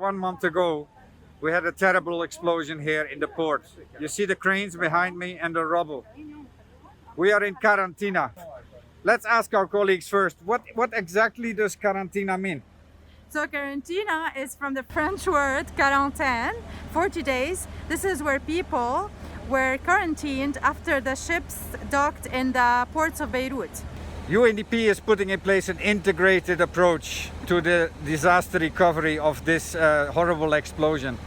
1 month ago, we had a terrible explosion here in the port. You see the cranes behind me and the rubble. We are in Karantina. Let's ask our colleagues first, what exactly does Karantina mean? So Karantina is from the French word quarantaine, 40 days. This is where people were quarantined after the ships docked in the ports of Beirut. UNDP is putting in place an integrated approach to the disaster recovery of this horrible explosion.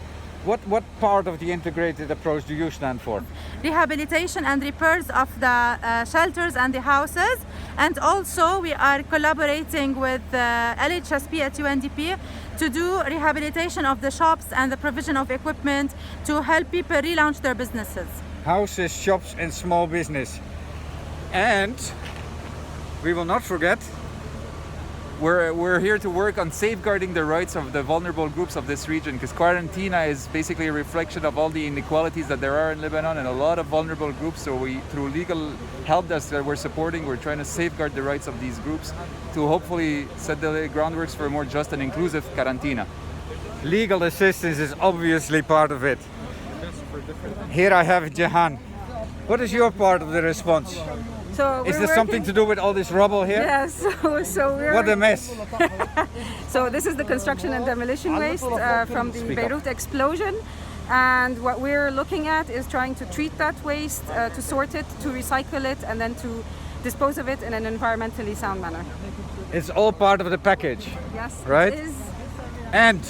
What part of the integrated approach do you stand for? Rehabilitation and repairs of the shelters and the houses, and also we are collaborating with LHSP at UNDP to do rehabilitation of the shops and the provision of equipment to help people relaunch their businesses. Houses, shops and small business. And we will not forget, We're here to work on safeguarding the rights of the vulnerable groups of this region, because Karantina is basically a reflection of all the inequalities that there are in Lebanon and a lot of vulnerable groups. So we, through legal help that we're supporting, we're trying to safeguard the rights of these groups to hopefully set the groundworks for a more just and inclusive Karantina. legal assistance is obviously part of it. Here I have Jahan. What is your part of the response? So Is this something to do with all this rubble here? Yes. So we're. What a mess. So this is the construction and demolition waste from the Speak up. Beirut explosion, and what we're looking at is trying to treat that waste, to sort it, to recycle it, and then to dispose of it in an environmentally sound manner. It's all part of the package. Yes. Right. It is. And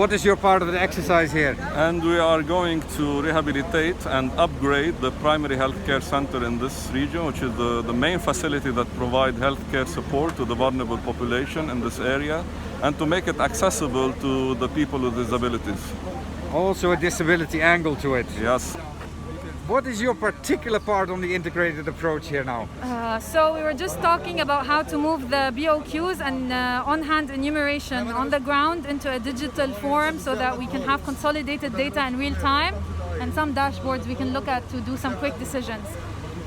what is your part of the exercise here? And we are going to rehabilitate and upgrade the primary healthcare center in this region, which is the main facility that provides healthcare support to the vulnerable population in this area, and to make it accessible to the people with disabilities. Also a disability angle to it. Yes. What is your particular part on the integrated approach here now? So we were just talking about how to move the BOQs and on-hand enumeration on the ground into a digital form so that we can have consolidated data in real time and some dashboards we can look at to do some quick decisions.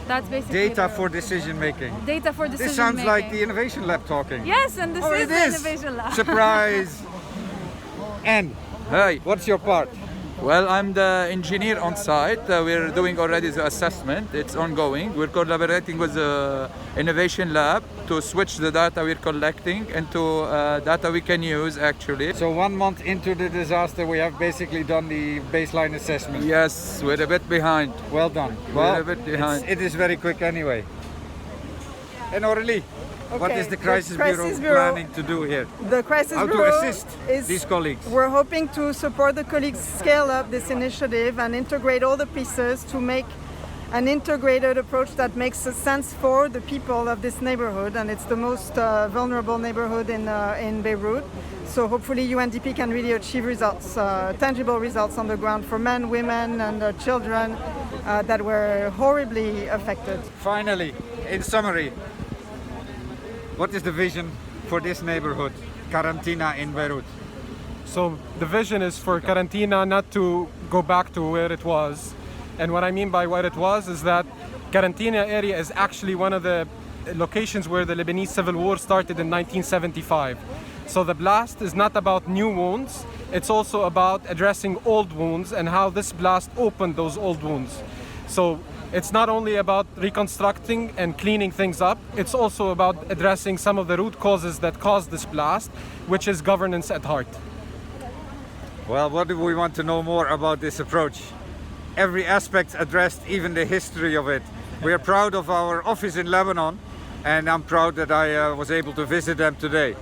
That's basically Data for decision making. data for decision This sounds making. like the Innovation Lab talking. Yes, and this Oh, is it the is. Innovation Lab. Surprise! And Hi. what's your part? Well, I'm the engineer on site. We're doing already the assessment. It's ongoing. We're collaborating with the Innovation Lab to switch the data we're collecting into data we can use actually. So 1 month into the disaster, we have basically done the baseline assessment. Yes, we're a bit behind. Well done. We're a bit behind. It is very quick anyway. And Aurélie, what Okay, is the the Crisis Crisis Bureau Bureau- planning to do here? The Crisis How to Bureau assist is, these colleagues? we're hoping to support the colleagues scale up this initiative and integrate all the pieces to make an integrated approach that makes sense for the people of this neighborhood, and it's the most vulnerable neighborhood in Beirut. So hopefully UNDP can really achieve results, tangible results on the ground for men, women and children that were horribly affected. Finally, in summary, what is the vision for this neighborhood, Karantina in Beirut? So the vision is for Karantina not to go back to where it was. And what I mean by where it was is that Karantina area is actually one of the locations where the Lebanese Civil War started in 1975. So the blast is not about new wounds, it's also about addressing old wounds and how this blast opened those old wounds. So it's not only about reconstructing and cleaning things up, it's also about addressing some of the root causes that caused this blast, which is governance at heart. Well, what do we want to know more about this approach? Every aspect addressed, even the history of it. We are proud of our office in Lebanon, and I'm proud that I was able to visit them today.